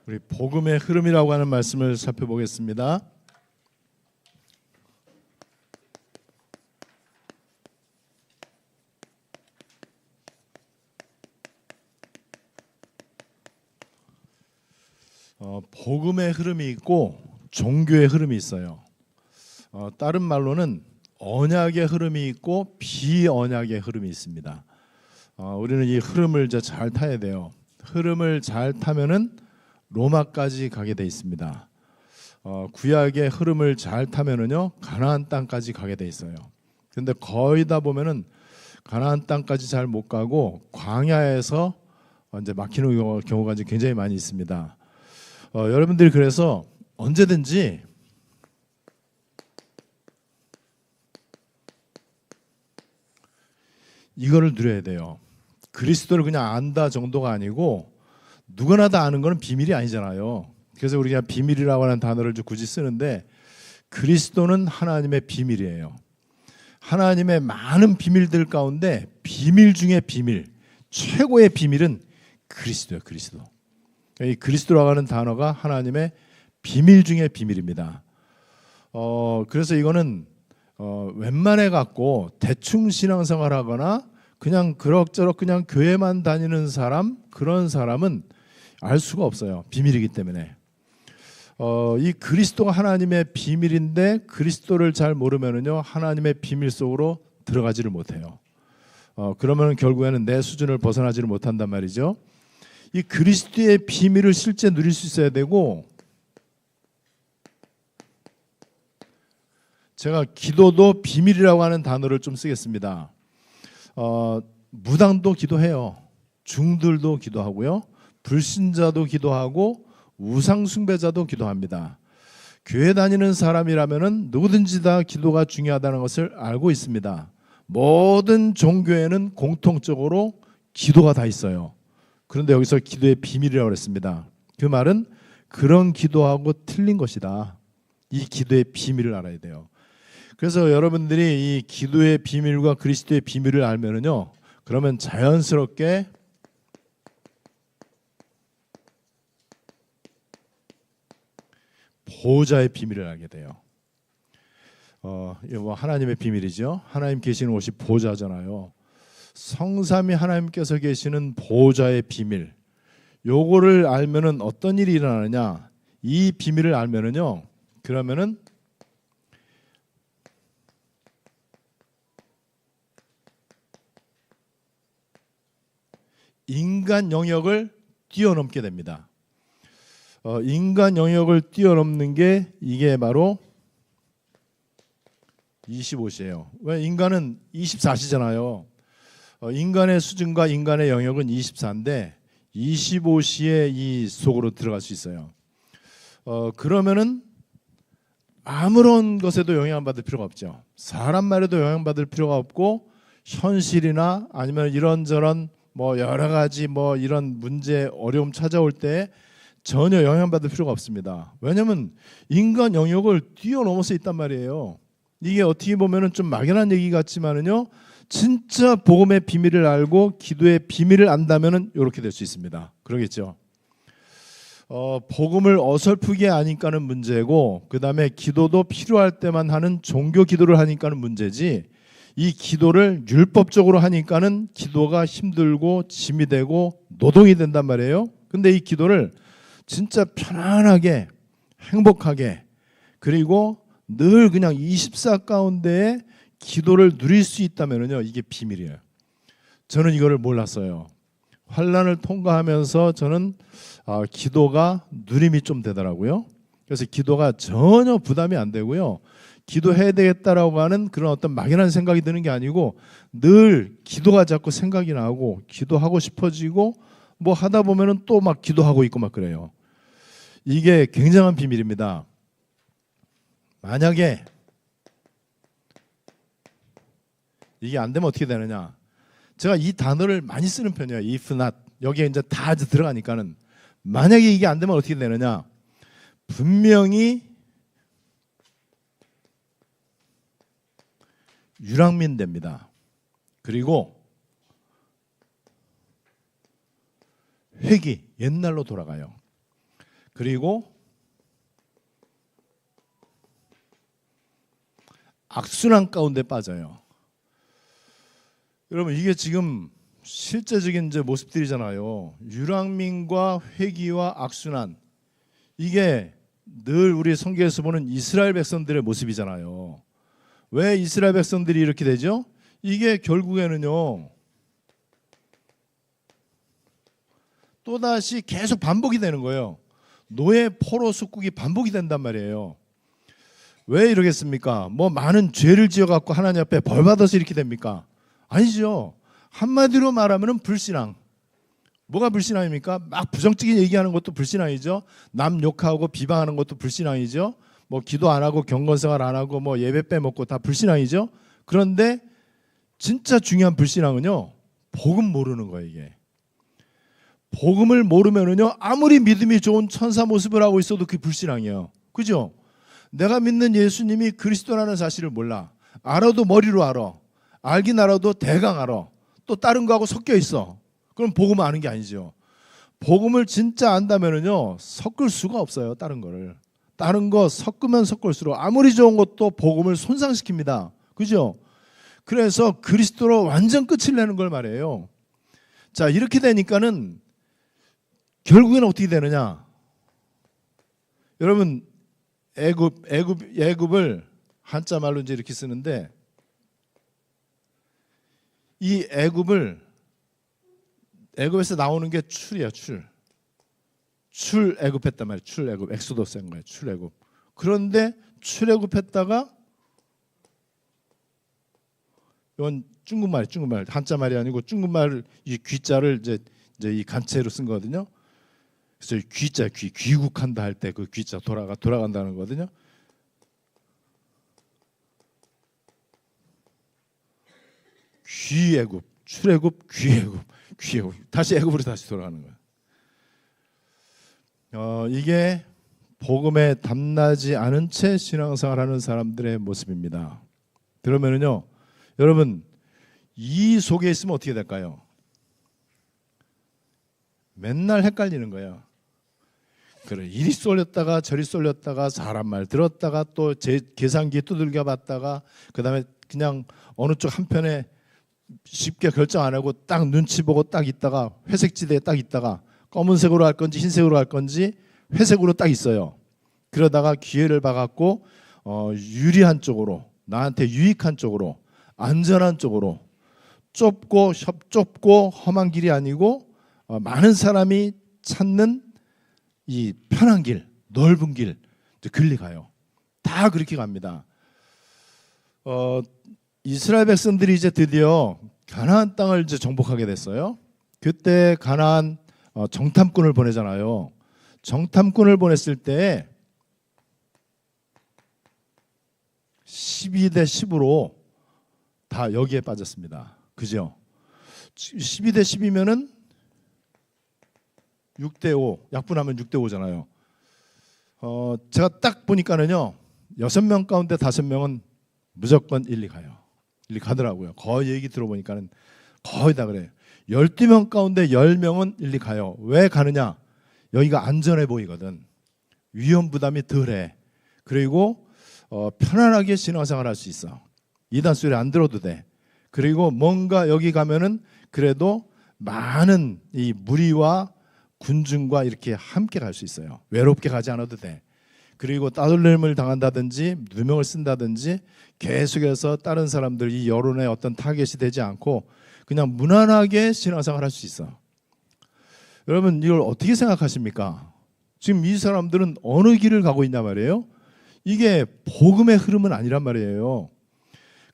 우리 복음의 흐름이라고 하는 말씀을 살펴보겠습니다. 복음의 흐름이 있고 종교의 흐름이 있어요. 다른 말로는 언약의 흐름이 있고 비언약의 흐름이 있습니다. 우리는 이 흐름을 잘 타야 돼요. 흐름을 잘 타면은 로마까지 가게 돼 있습니다. 구약의 흐름을 잘 타면은요 가나안 땅까지 가게 돼 있어요. 그런데 거의 다 보면은 가나안 땅까지 잘 못 가고 광야에서 이제 막히는 경우가 이제 굉장히 많이 있습니다. 여러분들이 그래서 언제든지 이거를 누려야 돼요. 그리스도를 그냥 안다 정도가 아니고 누구나 다 아는 거는 비밀이 아니잖아요. 그래서 우리가 비밀이라고 하는 단어를 굳이 쓰는데 그리스도는 하나님의 비밀이에요. 하나님의 많은 비밀들 가운데 비밀 중에 비밀, 최고의 비밀은 그리스도예요. 그리스도. 이 그리스도라고 하는 단어가 하나님의 비밀 중에 비밀입니다. 그래서 이거는 웬만해 갖고 대충 신앙생활 하거나 그냥 그럭저럭 그냥 교회만 다니는 사람, 그런 사람은 알 수가 없어요. 비밀이기 때문에. 이 그리스도가 하나님의 비밀인데 그리스도를 잘 모르면은요 하나님의 비밀 속으로 들어가지를 못해요. 그러면 결국에는 내 수준을 벗어나지를 못한단 말이죠. 이 그리스도의 비밀을 실제 누릴 수 있어야 되고, 제가 기도도 비밀이라고 하는 단어를 좀 쓰겠습니다. 무당도 기도해요. 중들도 기도하고요. 불신자도 기도하고 우상 숭배자도 기도합니다. 교회 다니는 사람이라면은 누구든지 다 기도가 중요하다는 것을 알고 있습니다. 모든 종교에는 공통적으로 기도가 다 있어요. 그런데 여기서 기도의 비밀이라고 했습니다. 그 말은 그런 기도하고 틀린 것이다. 이 기도의 비밀을 알아야 돼요. 그래서 여러분들이 이 기도의 비밀과 그리스도의 비밀을 알면은요, 그러면 자연스럽게 보호자의 비밀을 알게 돼요. 이거 하나님의 비밀이죠. 하나님 계시는 곳이 보호자잖아요. 성삼위 하나님께서 계시는 보호자의 비밀. 요거를 알면은 어떤 일이 일어나느냐? 이 비밀을 알면은요, 그러면은 인간 영역을 뛰어넘게 됩니다. 인간 영역을 뛰어넘는 게 이게 바로 25시예요. 왜? 인간은 24시잖아요. 인간의 수준과 인간의 영역은 24인데 25시에 이 속으로 들어갈 수 있어요. 그러면은 아무런 것에도 영향받을 필요가 없죠. 사람 말에도 영향받을 필요가 없고, 현실이나 아니면 이런저런 뭐 여러 가지 뭐 이런 문제 어려움 찾아올 때 전혀 영향받을 필요가 없습니다. 왜냐하면 인간 영역을 뛰어넘어서 있단 말이에요. 이게 어떻게 보면은 좀 막연한 얘기 같지만은요, 진짜 복음의 비밀을 알고 기도의 비밀을 안다면은 이렇게 될 수 있습니다. 그러겠죠. 복음을 어설프게 하니까는 문제고, 그 다음에 기도도 필요할 때만 하는 종교 기도를 하니까는 문제지, 이 기도를 율법적으로 하니까는 기도가 힘들고 짐이 되고 노동이 된단 말이에요. 근데 이 기도를 진짜 편안하게 행복하게, 그리고 늘 그냥 24 가운데에 기도를 누릴 수 있다면요, 이게 비밀이에요. 저는 이거를 몰랐어요. 환난을 통과하면서 저는 기도가 누림이 좀 되더라고요. 그래서 기도가 전혀 부담이 안 되고요. 기도해야 되겠다라고 하는 그런 어떤 막연한 생각이 드는 게 아니고, 늘 기도가 자꾸 생각이 나고 기도하고 싶어지고 뭐 하다 보면은 또 막 기도하고 있고 막 그래요. 이게 굉장한 비밀입니다. 만약에 이게 안 되면 어떻게 되느냐? 제가 이 단어를 많이 쓰는 편이에요. if not. 여기에 이제 다 들어가니까는, 만약에 이게 안 되면 어떻게 되느냐? 분명히 유랑민 됩니다. 그리고 회기 옛날로 돌아가요. 그리고 악순환 가운데 빠져요. 여러분 이게 지금 실제적인 이제 모습들이잖아요. 유랑민과 회귀와 악순환. 이게 늘 우리 성경에서 보는 이스라엘 백성들의 모습이잖아요. 왜 이스라엘 백성들이 이렇게 되죠? 이게 결국에는요, 또다시 계속 반복이 되는 거예요. 노예 포로 숙국이 반복이 된단 말이에요. 왜 이러겠습니까? 뭐 많은 죄를 지어갖고 하나님 앞에 벌 받아서 이렇게 됩니까? 아니죠. 한마디로 말하면 불신앙. 뭐가 불신앙입니까? 막 부정적인 얘기하는 것도 불신앙이죠. 남 욕하고 비방하는 것도 불신앙이죠. 뭐 기도 안 하고 경건생활 안 하고 뭐 예배 빼먹고 다 불신앙이죠. 그런데 진짜 중요한 불신앙은요, 복음 모르는 거예요. 이게 복음을 모르면은요, 아무리 믿음이 좋은 천사 모습을 하고 있어도 그게 불신앙이에요. 그죠? 내가 믿는 예수님이 그리스도라는 사실을 몰라. 알아도 머리로 알아. 알긴 알아도 대강 알아. 또 다른 거하고 섞여 있어. 그럼 복음을 아는 게 아니죠. 복음을 진짜 안다면은요, 섞을 수가 없어요. 다른 거를. 다른 거 섞으면 섞을수록 아무리 좋은 것도 복음을 손상시킵니다. 그죠? 그래서 그리스도로 완전 끝을 내는 걸 말해요. 자, 이렇게 되니까는 결국에는 어떻게 되느냐? 여러분, 애굽을 한자 말로 이제 이렇게 쓰는데, 이 애굽에서 나오는 게 출이야, 출애굽했단 말이에요. 출애굽, 엑소더스인 거예요. 출애굽. 그런데 출애굽했다가, 이건 중국말 한자 말이 아니고 중국말 이 귀자를 이제 이 간체로 쓴 거거든요. 그래서 귀자, 귀국한다 할 때 그 귀자 돌아간다는 거거든요. 귀애굽, 출애굽, 귀애굽. 다시 애굽으로 다시 돌아가는 거예요. 이게 복음에 담나지 않은 채 신앙생활하는 사람들의 모습입니다. 그러면은요, 여러분 이 속에 있으면 어떻게 될까요? 맨날 헷갈리는 거예요. 그래, 이리 쏠렸다가 저리 쏠렸다가 사람 말 들었다가 또 제 계산기 두들겨 봤다가 그다음에 그냥 어느 쪽 한편에 쉽게 결정 안 하고 딱 눈치 보고 딱 있다가 회색지대에 딱 있다가 검은색으로 할 건지 흰색으로 할 건지 회색으로 딱 있어요. 그러다가 기회를 봐갖고 유리한 쪽으로, 나한테 유익한 쪽으로, 안전한 쪽으로, 좁고 험한 길이 아니고 많은 사람이 찾는 이 편한 길, 넓은 길 글리 가요. 다 그렇게 갑니다. 이스라엘 백성들이 이제 드디어 가나안 땅을 이제 정복하게 됐어요. 그때 가나안 정탐꾼을 보내잖아요. 정탐꾼을 보냈을 때 12대 10으로 다 여기에 빠졌습니다. 그죠? 12대 10이면은 6대 5, 약분하면 6대 5잖아요. 제가 딱 보니까는요, 6명 가운데 5명은 무조건 1, 2 가요. 1, 2 가더라고요. 거의 얘기 들어보니까는 거의 다 그래요. 12명 가운데 10명은 1, 2 가요. 왜 가느냐? 여기가 안전해 보이거든. 위험 부담이 덜해. 그리고 편안하게 신앙생활 할 수 있어. 이단 소리 안 들어도 돼. 그리고 뭔가 여기 가면은 그래도 많은 이 무리와 군중과 이렇게 함께 갈 수 있어요. 외롭게 가지 않아도 돼. 그리고 따돌림을 당한다든지 누명을 쓴다든지 계속해서 다른 사람들 이 여론의 어떤 타겟이 되지 않고 그냥 무난하게 신앙생활 할 수 있어. 여러분 이걸 어떻게 생각하십니까? 지금 이 사람들은 어느 길을 가고 있냐 말이에요. 이게 복음의 흐름은 아니란 말이에요.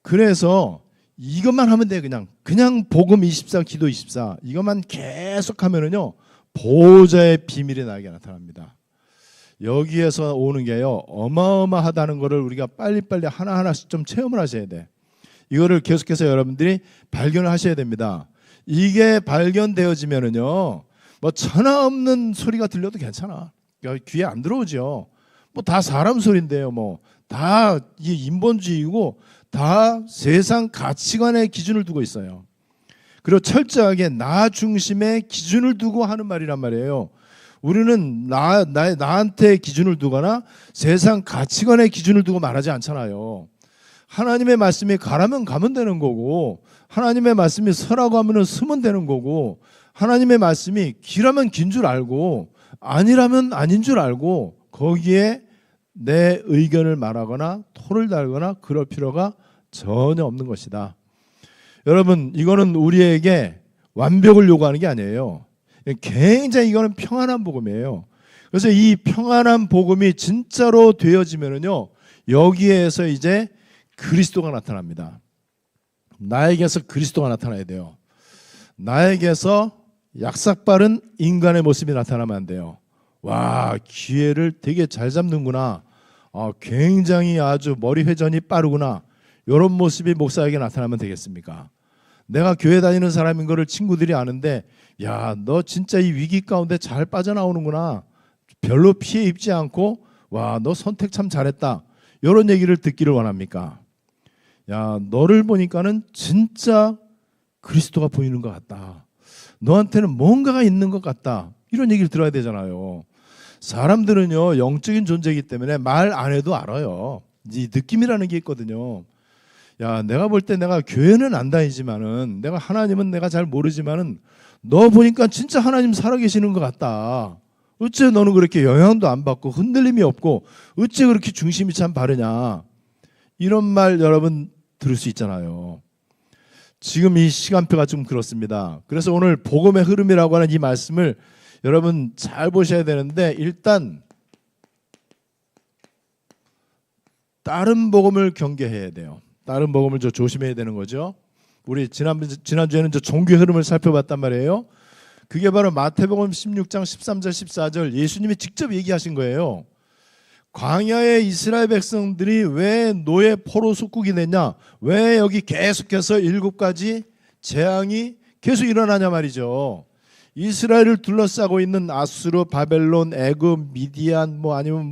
그래서 이것만 하면 돼. 그냥 복음 24 기도 24 이것만 계속 하면은요 보호자의 비밀이 나에게 나타납니다. 여기에서 오는 게요 어마어마하다는 것을 우리가 빨리빨리 하나하나씩 좀 체험을 하셔야 돼. 이거를 계속해서 여러분들이 발견을 하셔야 됩니다. 이게 발견되어지면은요 뭐 천하 없는 소리가 들려도 괜찮아. 귀에 안 들어오죠. 뭐 다 사람 소리인데요. 뭐 다 이 인본주의고 다 세상 가치관의 기준을 두고 있어요. 그리고 철저하게 나 중심의 기준을 두고 하는 말이란 말이에요. 우리는 나한테 기준을 두거나 세상 가치관의 기준을 두고 말하지 않잖아요. 하나님의 말씀이 가라면 가면 되는 거고, 하나님의 말씀이 서라고 하면 서면 되는 거고, 하나님의 말씀이 기라면 긴 줄 알고 아니라면 아닌 줄 알고 거기에 내 의견을 말하거나 토를 달거나 그럴 필요가 전혀 없는 것이다. 여러분, 이거는 우리에게 완벽을 요구하는 게 아니에요. 굉장히 이거는 평안한 복음이에요. 그래서 이 평안한 복음이 진짜로 되어지면은요, 여기에서 이제 그리스도가 나타납니다. 나에게서 그리스도가 나타나야 돼요. 나에게서 약삭빠른 인간의 모습이 나타나면 안 돼요. 와, 기회를 되게 잘 잡는구나. 굉장히 아주 머리 회전이 빠르구나. 이런 모습이 목사에게 나타나면 되겠습니까? 내가 교회 다니는 사람인 거를 친구들이 아는데, 야, 너 진짜 이 위기 가운데 잘 빠져나오는구나. 별로 피해 입지 않고, 와, 너 선택 참 잘했다. 이런 얘기를 듣기를 원합니까? 야, 너를 보니까는 진짜 그리스도가 보이는 것 같다. 너한테는 뭔가가 있는 것 같다. 이런 얘기를 들어야 되잖아요. 사람들은요, 영적인 존재이기 때문에 말 안 해도 알아요. 이 느낌이라는 게 있거든요. 야, 내가 볼 때 내가 교회는 안 다니지만은, 내가 하나님은 내가 잘 모르지만은, 너 보니까 진짜 하나님 살아계시는 것 같다. 어째 너는 그렇게 영향도 안 받고 흔들림이 없고 어째 그렇게 중심이 참 바르냐. 이런 말 여러분 들을 수 있잖아요. 지금 이 시간표가 좀 그렇습니다. 그래서 오늘 복음의 흐름이라고 하는 이 말씀을 여러분 잘 보셔야 되는데, 일단 다른 복음을 경계해야 돼요. 다른 복음을 조심해야 되는 거죠. 우리 지난주에는 종교의 흐름을 살펴봤단 말이에요. 그게 바로 마태복음 16장 13절 14절 예수님이 직접 얘기하신 거예요. 광야의 이스라엘 백성들이 왜 노예 포로 속국이 됐냐? 왜 여기 계속해서 7가지 재앙이 계속 일어나냐 말이죠. 이스라엘을 둘러싸고 있는 아수르, 바벨론, 애굽, 미디안, 아니면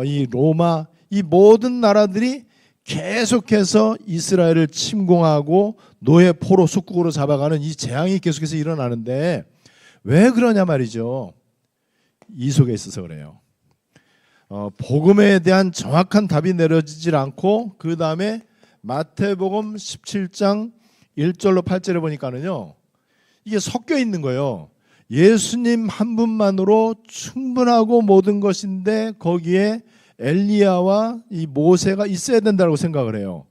이 로마, 이 모든 나라들이 계속해서 이스라엘을 침공하고 노예 포로 속국으로 잡아가는 이 재앙이 계속해서 일어나는데 왜 그러냐 말이죠. 이 속에 있어서 그래요. 복음에 대한 정확한 답이 내려지질 않고, 그 다음에 마태복음 17장 1절로 8절에 보니까는요, 이게 섞여 있는 거예요. 예수님 한 분만으로 충분하고 모든 것인데 거기에 엘리야와 이 모세가 있어야 된다고 생각을 해요.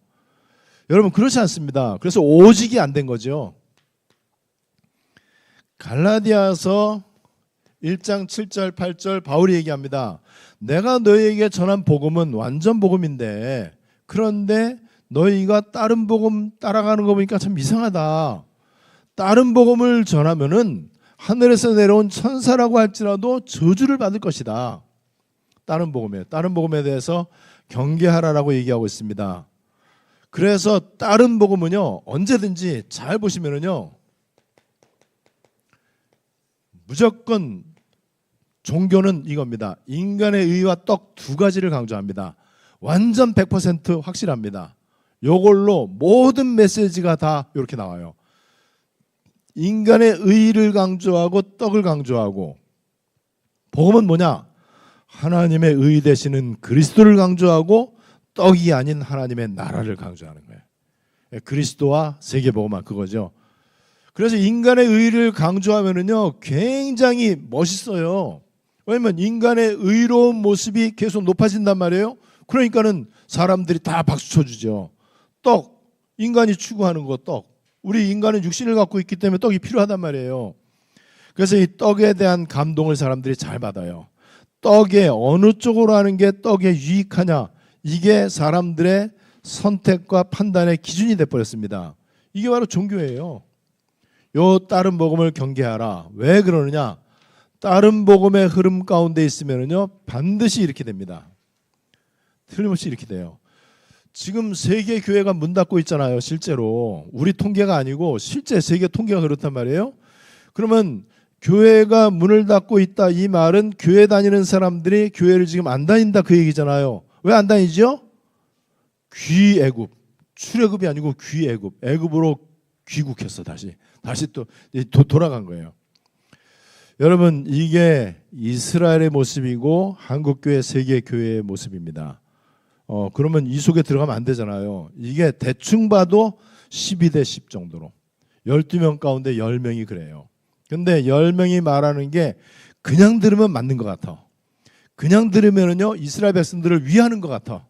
여러분, 그렇지 않습니다. 그래서 오직이 안 된 거죠. 갈라디아서 1장 7절 8절 바울이 얘기합니다. 내가 너희에게 전한 복음은 완전 복음인데, 그런데 너희가 다른 복음 따라가는 거 보니까 참 이상하다. 다른 복음을 전하면은 하늘에서 내려온 천사라고 할지라도 저주를 받을 것이다. 다른 복음에 대해서 경계하라라고 얘기하고 있습니다. 그래서 다른 복음은요, 언제든지 잘 보시면은요, 무조건 종교는 이겁니다. 인간의 의와 떡 2가지를 강조합니다. 완전 100% 확실합니다. 이걸로 모든 메시지가 다 이렇게 나와요. 인간의 의를 강조하고 떡을 강조하고, 복음은 뭐냐? 하나님의 의 되시는 그리스도를 강조하고 떡이 아닌 하나님의 나라를 강조하는 거예요. 그리스도와 세계복음화 그거죠. 그래서 인간의 의를 강조하면은요, 굉장히 멋있어요. 왜냐면 인간의 의로운 모습이 계속 높아진단 말이에요. 그러니까는 사람들이 다 박수 쳐주죠. 떡, 인간이 추구하는 거 떡. 우리 인간은 육신을 갖고 있기 때문에 떡이 필요하단 말이에요. 그래서 이 떡에 대한 감동을 사람들이 잘 받아요. 떡에 어느 쪽으로 하는 게 떡에 유익하냐, 이게 사람들의 선택과 판단의 기준이 돼버렸습니다. 이게 바로 종교예요. 요 다른 복음을 경계하라. 왜 그러느냐? 다른 복음의 흐름 가운데 있으면요, 반드시 이렇게 됩니다. 틀림없이 이렇게 돼요. 지금 세계 교회가 문 닫고 있잖아요. 실제로 우리 통계가 아니고 실제 세계 통계가 그렇단 말이에요. 그러면 교회가 문을 닫고 있다, 이 말은 교회 다니는 사람들이 교회를 지금 안 다닌다 그 얘기잖아요. 왜 안 다니죠? 귀애굽, 출애굽이 아니고 귀애굽, 애굽으로 귀국했어. 다시 또 돌아간 거예요. 여러분, 이게 이스라엘의 모습이고 한국교회, 세계교회의 모습입니다. 그러면 이 속에 들어가면 안 되잖아요. 이게 대충 봐도 12대 10 정도로 12명 가운데 10명이 그래요. 근데 10명이 말하는 게 그냥 들으면 맞는 것 같아. 그냥 들으면은요, 이스라엘 백성들을 위하는 것 같아.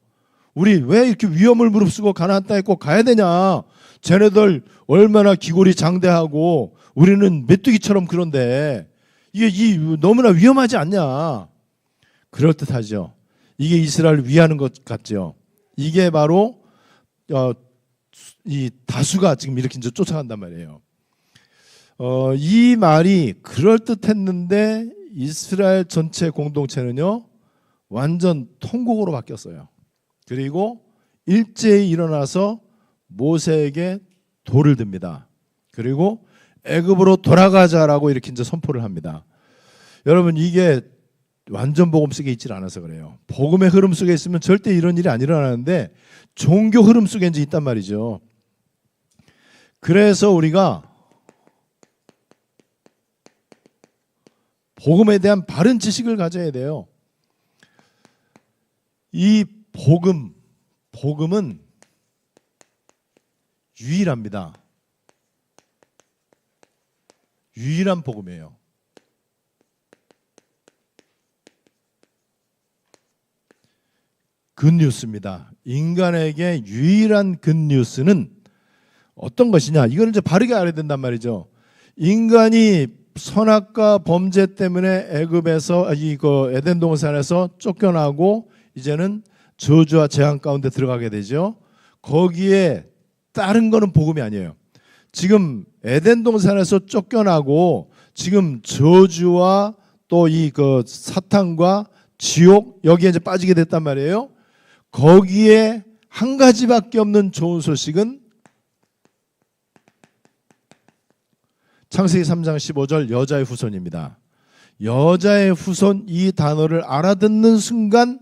우리 왜 이렇게 위험을 무릅쓰고 가나안 땅에 꼭 가야 되냐? 쟤네들 얼마나 기골이 장대하고 우리는 메뚜기처럼 그런데 이게 너무나 위험하지 않냐? 그럴듯하죠. 이게 이스라엘을 위하는 것 같죠. 이게 바로 이 다수가 지금 이렇게 이제 쫓아간단 말이에요. 이 말이 그럴듯했는데 이스라엘 전체 공동체는요, 완전 통곡으로 바뀌었어요. 그리고 일제히 일어나서 모세에게 돌을 듭니다. 그리고 애굽으로 돌아가자라고 이렇게 이제 선포를 합니다. 여러분, 이게 완전 복음 속에 있질 않아서 그래요. 복음의 흐름 속에 있으면 절대 이런 일이 안 일어나는데 종교 흐름 속에 이제 있단 말이죠. 그래서 우리가 복음에 대한 바른 지식을 가져야 돼요. 이 복음은 유일합니다. 유일한 복음이에요. 굿뉴스입니다. 인간에게 유일한 굿뉴스는 어떤 것이냐? 이걸 이제 바르게 알아야 된단 말이죠. 인간이 선악과 범죄 때문에 애굽에서 에덴 동산에서 쫓겨나고 이제는 저주와 재앙 가운데 들어가게 되죠. 거기에 다른 거는 복음이 아니에요. 지금 에덴 동산에서 쫓겨나고 지금 저주와 또 그 사탄과 지옥 여기에 이제 빠지게 됐단 말이에요. 거기에 한 가지밖에 없는 좋은 소식은 창세기 3장 15절 여자의 후손입니다. 여자의 후손 이 단어를 알아듣는 순간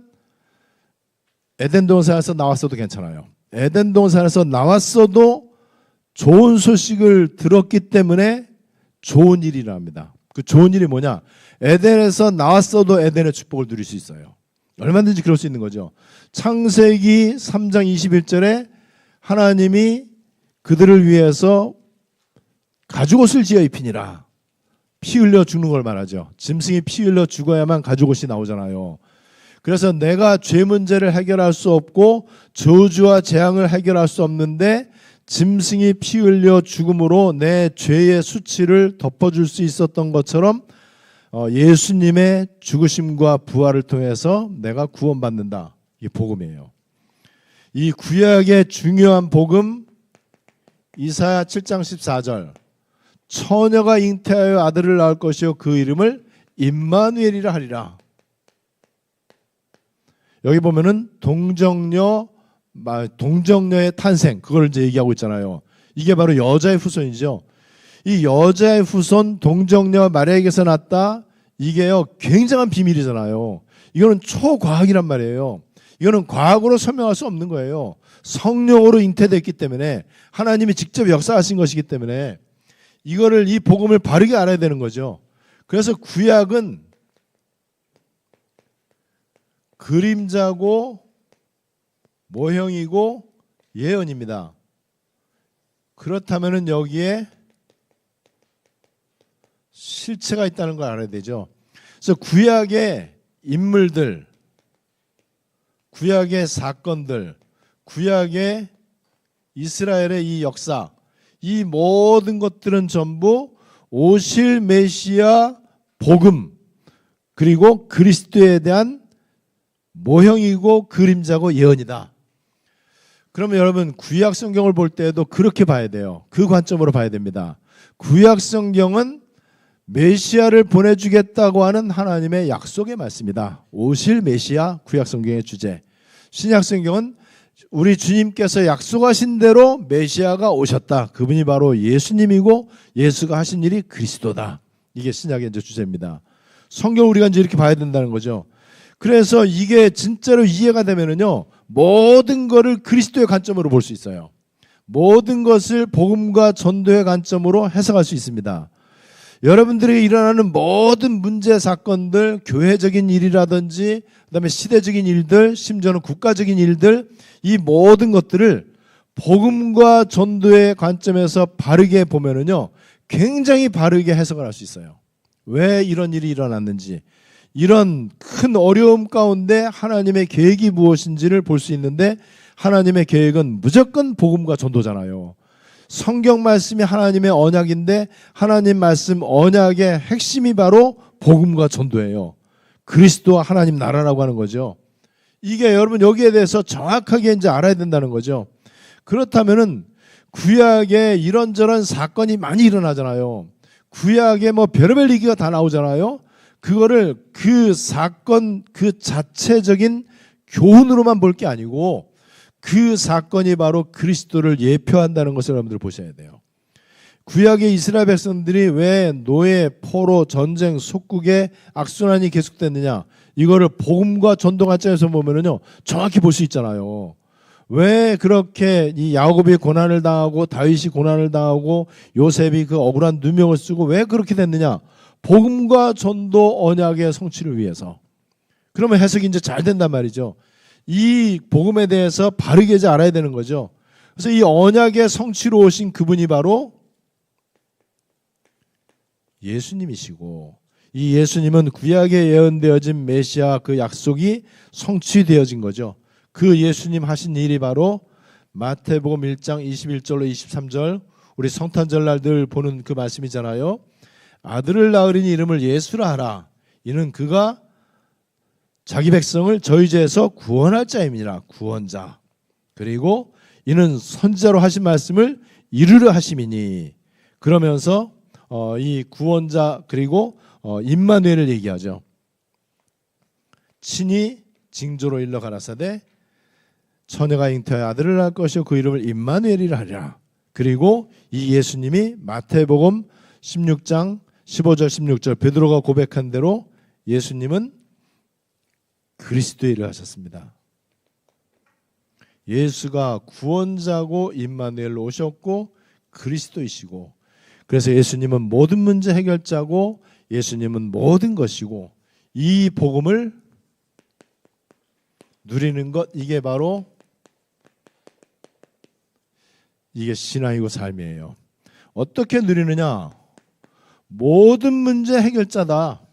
에덴 동산에서 나왔어도 괜찮아요. 에덴 동산에서 나왔어도 좋은 소식을 들었기 때문에 좋은 일이라 합니다. 그 좋은 일이 뭐냐? 에덴에서 나왔어도 에덴의 축복을 누릴 수 있어요. 얼마든지 그럴 수 있는 거죠. 창세기 3장 21절에 하나님이 그들을 위해서 가죽옷을 지어 입히니라. 피 흘려 죽는 걸 말하죠. 짐승이 피 흘려 죽어야만 가죽옷이 나오잖아요. 그래서 내가 죄 문제를 해결할 수 없고 저주와 재앙을 해결할 수 없는데 짐승이 피 흘려 죽음으로 내 죄의 수치를 덮어줄 수 있었던 것처럼 예수님의 죽으심과 부활을 통해서 내가 구원받는다. 이게 복음이에요. 이 구약의 중요한 복음 이사야 7장 14절 처녀가 잉태하여 아들을 낳을 것이요 그 이름을 임마누엘이라 하리라. 여기 보면은 동정녀의 탄생 그걸 이제 얘기하고 있잖아요. 이게 바로 여자의 후손이죠. 이 여자의 후손 동정녀 마리아에게서 났다. 이게요 굉장한 비밀이잖아요. 이거는 초과학이란 말이에요. 이거는 과학으로 설명할 수 없는 거예요. 성령으로 잉태됐기 때문에 하나님이 직접 역사하신 것이기 때문에 이거를 이 복음을 바르게 알아야 되는 거죠. 그래서 구약은 그림자고 모형이고 예언입니다. 그렇다면은 여기에 실체가 있다는 걸 알아야 되죠. 그래서 구약의 인물들, 구약의 사건들, 구약의 이스라엘의 이 역사, 이 모든 것들은 전부 오실 메시아 복음 그리고 그리스도에 대한 모형이고 그림자고 예언이다. 그러면 여러분 구약 성경을 볼 때도 그렇게 봐야 돼요. 그 관점으로 봐야 됩니다. 구약 성경은 메시아를 보내주겠다고 하는 하나님의 약속의 말씀이다. 오실 메시아 구약 성경의 주제. 신약 성경은 우리 주님께서 약속하신 대로 메시아가 오셨다. 그분이 바로 예수님이고 예수가 하신 일이 그리스도다. 이게 신약의 이제 주제입니다. 성경을 우리가 이제 이렇게 봐야 된다는 거죠. 그래서 이게 진짜로 이해가 되면은요, 모든 것을 그리스도의 관점으로 볼 수 있어요. 모든 것을 복음과 전도의 관점으로 해석할 수 있습니다. 여러분들에게 일어나는 모든 문제 사건들, 교회적인 일이라든지 그다음에 시대적인 일들, 심지어는 국가적인 일들, 이 모든 것들을 복음과 전도의 관점에서 바르게 보면은요, 굉장히 바르게 해석을 할 수 있어요. 왜 이런 일이 일어났는지, 이런 큰 어려움 가운데 하나님의 계획이 무엇인지를 볼 수 있는데, 하나님의 계획은 무조건 복음과 전도잖아요. 성경 말씀이 하나님의 언약인데 하나님 말씀 언약의 핵심이 바로 복음과 전도예요. 그리스도와 하나님 나라라고 하는 거죠. 이게 여러분 여기에 대해서 정확하게 이제 알아야 된다는 거죠. 그렇다면은 구약에 이런저런 사건이 많이 일어나잖아요. 구약에 뭐 별의별 얘기가 다 나오잖아요. 그거를 그 사건 그 자체적인 교훈으로만 볼 게 아니고 그 사건이 바로 그리스도를 예표한다는 것을 여러분들 보셔야 돼요. 구약의 이스라엘 백성들이 왜 노예, 포로, 전쟁, 속국의 악순환이 계속됐느냐, 이거를 복음과 전도 관점에서 보면은요 정확히 볼 수 있잖아요. 왜 그렇게 이 야곱이 고난을 당하고 다윗이 고난을 당하고 요셉이 그 억울한 누명을 쓰고 왜 그렇게 됐느냐, 복음과 전도 언약의 성취를 위해서. 그러면 해석이 이제 잘 된단 말이죠. 이 복음에 대해서 바르게 이제 알아야 되는 거죠. 그래서 이 언약의 성취로 오신 그분이 바로 예수님이시고, 이 예수님은 구약에 예언되어진 메시아 그 약속이 성취되어진 거죠. 그 예수님 하신 일이 바로 마태복음 1장 21절로 23절, 우리 성탄절날 늘 보는 그 말씀이잖아요. 아들을 낳으리니 이름을 예수라 하라. 이는 그가 자기 백성을 저희 죄에서 구원할 자임이라. 구원자. 그리고 이는 선지자로 하신 말씀을 이루려 하심이니. 그러면서 이 구원자 그리고 임마누엘을 얘기하죠. 친히 징조로 일러 가라사대 처녀가 잉태하여 아들을 낳을 것이요 그 이름을 임마누엘이라 하리라. 그리고 이 예수님이 마태복음 16장 15절 16절 베드로가 고백한 대로 예수님은 그리스도의 일을 하셨습니다. 예수가 구원자고 임마누엘로 오셨고 그리스도이시고, 그래서 예수님은 모든 문제 해결자고 예수님은 모든 것이고, 이 복음을 누리는 것, 이게 바로 이게 신앙이고 삶이에요. 어떻게 누리느냐? 모든 문제 해결자다.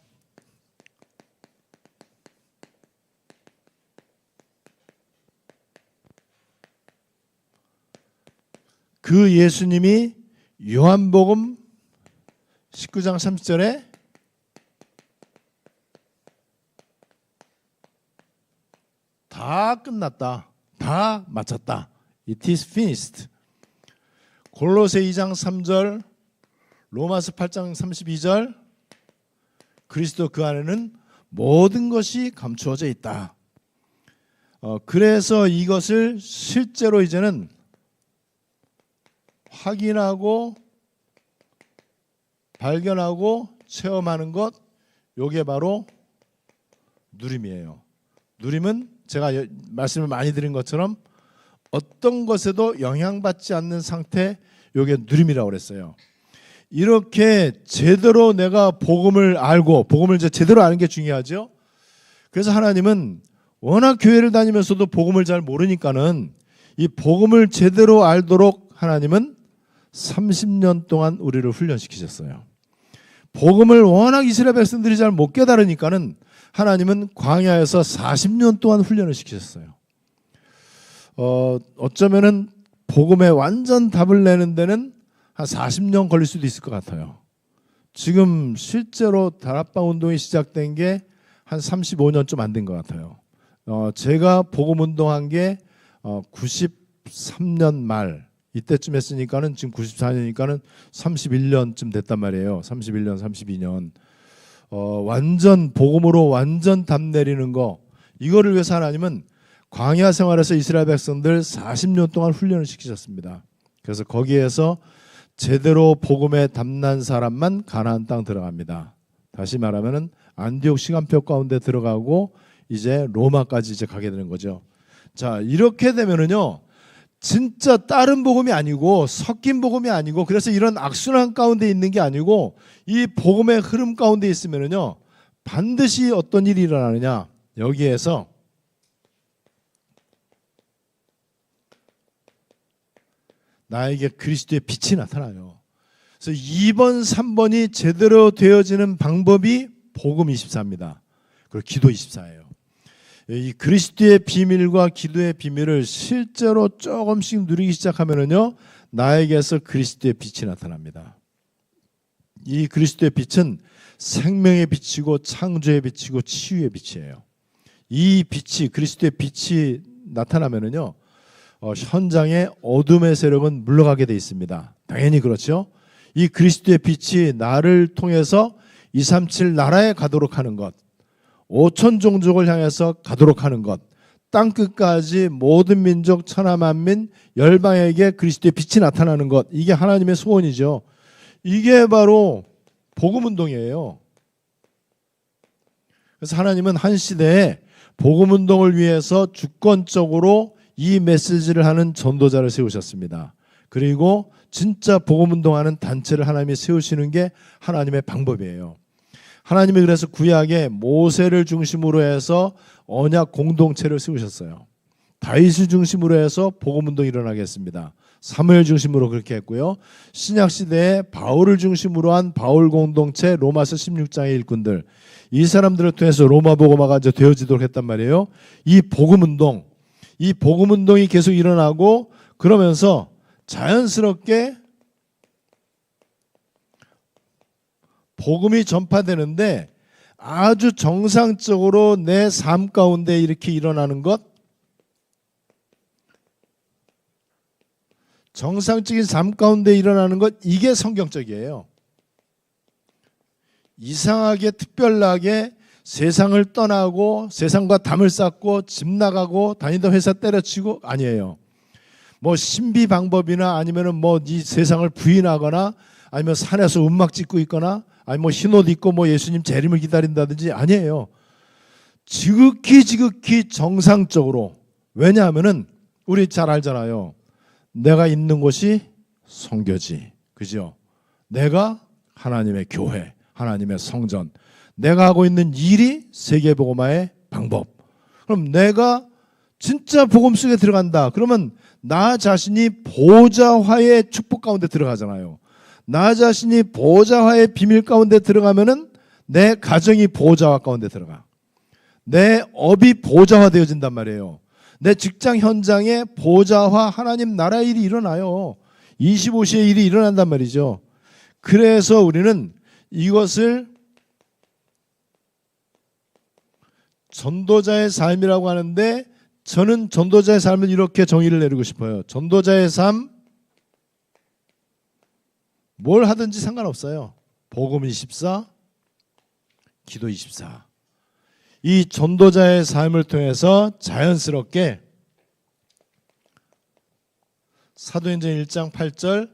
그 예수님이 요한복음 19장 30절에 다 끝났다, 다 마쳤다, It is finished. 골로새 2장 3절, 로마서 8장 32절, 그리스도 그 안에는 모든 것이 감추어져 있다. 그래서 이것을 실제로 이제는 확인하고 발견하고 체험하는 것, 요게 바로 누림이에요. 누림은 제가 말씀을 많이 드린 것처럼 어떤 것에도 영향받지 않는 상태, 요게 누림이라고 그랬어요. 이렇게 제대로 내가 복음을 알고, 복음을 이제 제대로 아는 게 중요하죠. 그래서 하나님은 워낙 교회를 다니면서도 복음을 잘 모르니까는 이 복음을 제대로 알도록 하나님은 30년 동안 우리를 훈련시키셨어요. 복음을 워낙 이스라엘 백성들이 잘 못 깨달으니까는 하나님은 광야에서 40년 동안 훈련을 시키셨어요. 어쩌면은 복음에 완전 답을 내는 데는 한 40년 걸릴 수도 있을 것 같아요. 지금 실제로 다락방 운동이 시작된 게 한 35년 좀 안 된 것 같아요. 제가 복음 운동한 게 93년 말 이때쯤 했으니까는 지금 94년이니까는 31년쯤 됐단 말이에요. 31년, 32년. 완전 복음으로 완전 답 내리는 거, 이거를 위해서 하나님은 광야 생활에서 이스라엘 백성들 40년 동안 훈련을 시키셨습니다. 그래서 거기에서 제대로 복음에 답난 사람만 가나안 땅 들어갑니다. 다시 말하면은 안디옥 시간표 가운데 들어가고 이제 로마까지 이제 가게 되는 거죠. 자, 이렇게 되면은요, 진짜 다른 복음이 아니고 섞인 복음이 아니고 그래서 이런 악순환 가운데 있는 게 아니고 이 복음의 흐름 가운데 있으면은요 반드시 어떤 일이 일어나느냐 여기에서 나에게 그리스도의 빛이 나타나요. 그래서 2번, 3번이 제대로 되어지는 방법이 복음 24입니다. 그리고 기도 24예요. 이 그리스도의 비밀과 기도의 비밀을 실제로 조금씩 누리기 시작하면은요, 나에게서 그리스도의 빛이 나타납니다. 이 그리스도의 빛은 생명의 빛이고 창조의 빛이고 치유의 빛이에요. 이 빛이 그리스도의 빛이 나타나면은요, 현장의 어둠의 세력은 물러가게 돼 있습니다. 당연히 그렇죠. 이 그리스도의 빛이 나를 통해서 237 나라에 가도록 하는 것, 5천 종족을 향해서 가도록 하는 것, 땅끝까지 모든 민족 천하만민 열방에게 그리스도의 빛이 나타나는 것, 이게 하나님의 소원이죠. 이게 바로 복음운동이에요. 그래서 하나님은 한 시대에 복음운동을 위해서 주권적으로 이 메시지를 하는 전도자를 세우셨습니다. 그리고 진짜 복음운동하는 단체를 하나님이 세우시는 게 하나님의 방법이에요. 하나님이 그래서 구약에 모세를 중심으로 해서 언약 공동체를 세우셨어요. 다윗을 중심으로 해서 복음운동이 일어나게 했습니다. 사무엘 중심으로 그렇게 했고요. 신약시대에 바울을 중심으로 한 바울 공동체 로마서 16장의 일꾼들, 이 사람들을 통해서 로마 복음화가 이제 되어지도록 했단 말이에요. 이 복음운동이 계속 일어나고 그러면서 자연스럽게 복음이 전파되는데 아주 정상적으로 내 삶 가운데 이렇게 일어나는 것, 정상적인 삶 가운데 일어나는 것, 이게 성경적이에요. 이상하게 특별하게 세상을 떠나고 세상과 담을 쌓고 집 나가고 다니던 회사 때려치고 아니에요. 뭐 신비 방법이나 아니면은 뭐 이 세상을 부인하거나 아니면 산에서 음악 찍고 있거나 아니 뭐 흰옷 입고 뭐 예수님 재림을 기다린다든지 아니에요. 지극히 정상적으로. 왜냐하면은 우리 잘 알잖아요. 내가 있는 곳이 성교지, 그죠? 내가 하나님의 교회, 하나님의 성전, 내가 하고 있는 일이 세계복음화의 방법. 그럼 내가 진짜 복음 속에 들어간다. 그러면 나 자신이 보좌화의 축복 가운데 들어가잖아요. 나 자신이 보좌화의 비밀 가운데 들어가면은 내 가정이 보좌화 가운데 들어가. 내 업이 보좌화 되어진단 말이에요. 내 직장 현장에 보좌화 하나님 나라의 일이 일어나요. 25시의 일이 일어난단 말이죠. 그래서 우리는 이것을 전도자의 삶이라고 하는데 저는 전도자의 삶을 이렇게 정의를 내리고 싶어요. 전도자의 삶, 뭘 하든지 상관없어요. 복음 24, 기도 24. 이 전도자의 삶을 통해서 자연스럽게 사도행전 1장 8절,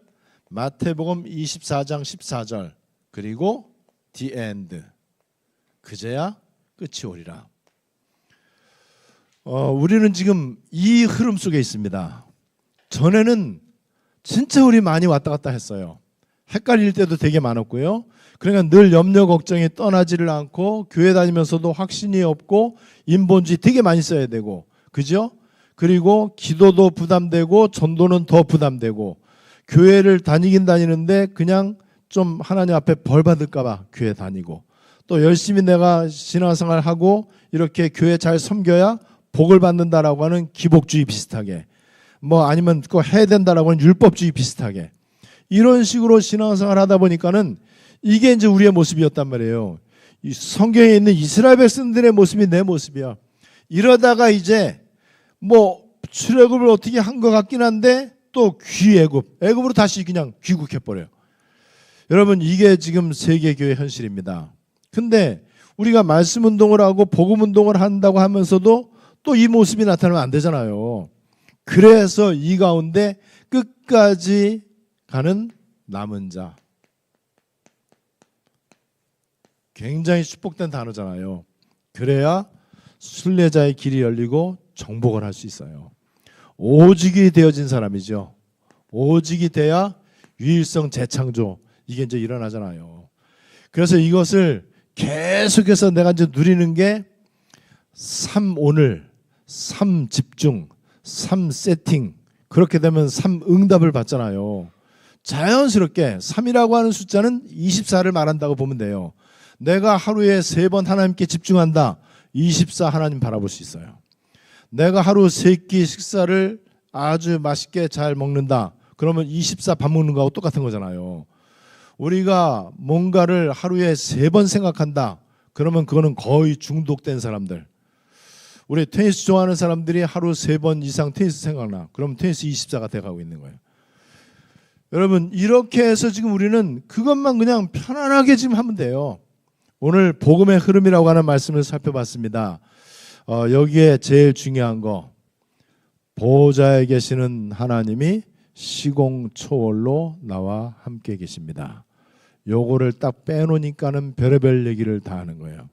마태복음 24장 14절, 그리고 the end, 그제야 끝이 오리라. 우리는 지금 이 흐름 속에 있습니다. 전에는 진짜 우리 많이 왔다 갔다 했어요. 헷갈릴 때도 되게 많았고요. 그러니까 늘 염려 걱정이 떠나지를 않고 교회 다니면서도 확신이 없고 인본주의 되게 많이 써야 되고, 그죠? 그리고 기도도 부담되고 전도는 더 부담되고, 교회를 다니긴 다니는데 그냥 좀 하나님 앞에 벌 받을까 봐 교회 다니고, 또 열심히 내가 신앙생활하고 이렇게 교회 잘 섬겨야 복을 받는다라고 하는 기복주의 비슷하게, 뭐 아니면 그거 해야 된다라고 하는 율법주의 비슷하게, 이런 식으로 신앙생활 하다 보니까는 이게 이제 우리의 모습이었단 말이에요. 이 성경에 있는 이스라엘 백성들의 모습이 내 모습이야. 이러다가 이제 뭐 출애굽을 어떻게 한 것 같긴 한데 또 애굽으로 다시 그냥 귀국해버려요. 여러분, 이게 지금 세계교회 현실입니다. 근데 우리가 말씀 운동을 하고 복음 운동을 한다고 하면서도 또 이 모습이 나타나면 안 되잖아요. 그래서 이 가운데 끝까지 가는 남은 자, 굉장히 축복된 단어잖아요. 그래야 순례자의 길이 열리고 정복을 할 수 있어요. 오직이 되어진 사람이죠. 오직이 돼야 유일성 재창조 이게 이제 일어나잖아요. 그래서 이것을 계속해서 내가 이제 누리는 게 3 오늘, 3 집중, 3 세팅 그렇게 되면 3 응답을 받잖아요. 자연스럽게 3이라고 하는 숫자는 24를 말한다고 보면 돼요. 내가 하루에 3번 하나님께 집중한다. 24 하나님 바라볼 수 있어요. 내가 하루 3끼 식사를 아주 맛있게 잘 먹는다. 그러면 24 밥 먹는 거하고 똑같은 거잖아요. 우리가 뭔가를 하루에 3번 생각한다. 그러면 그거는 거의 중독된 사람들. 우리 테니스 좋아하는 사람들이 하루 3번 이상 테니스 생각나. 그러면 테니스 24가 돼가고 있는 거예요. 여러분 이렇게 해서 지금 우리는 그것만 그냥 편안하게 지금 하면 돼요. 오늘 복음의 흐름이라고 하는 말씀을 살펴봤습니다. 여기에 제일 중요한 거 보호자에 계시는 하나님이 시공초월로 나와 함께 계십니다. 요거를 딱 빼놓으니까는 별의별 얘기를 다 하는 거예요.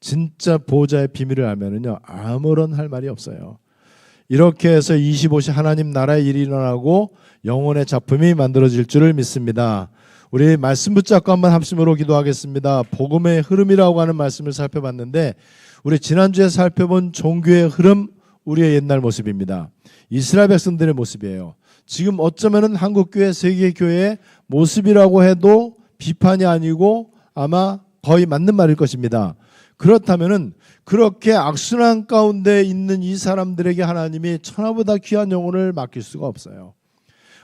진짜 보호자의 비밀을 알면은요 아무런 할 말이 없어요. 이렇게 해서 25시 하나님 나라의 일이 일어나고 영혼의 작품이 만들어질 줄을 믿습니다. 우리 말씀 붙잡고 한번 합심으로 기도하겠습니다. 복음의 흐름이라고 하는 말씀을 살펴봤는데 우리 지난주에 살펴본 종교의 흐름 우리의 옛날 모습입니다. 이스라엘 백성들의 모습이에요. 지금 어쩌면은 한국교회 세계교회의 모습이라고 해도 비판이 아니고 아마 거의 맞는 말일 것입니다. 그렇다면은 그렇게 악순환 가운데 있는 이 사람들에게 하나님이 천하보다 귀한 영혼을 맡길 수가 없어요.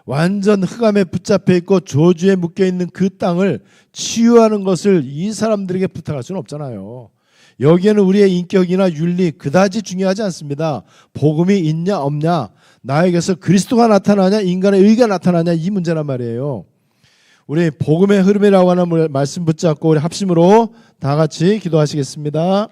완전 흑암에 붙잡혀 있고 저주에 묶여 있는 그 땅을 치유하는 것을 이 사람들에게 부탁할 수는 없잖아요. 여기에는 우리의 인격이나 윤리 그다지 중요하지 않습니다. 복음이 있냐 없냐, 나에게서 그리스도가 나타나냐 인간의 의가 나타나냐 이 문제란 말이에요. 우리 복음의 흐름이라고 하는 말씀 붙잡고 우리 합심으로 다 같이 기도하시겠습니다.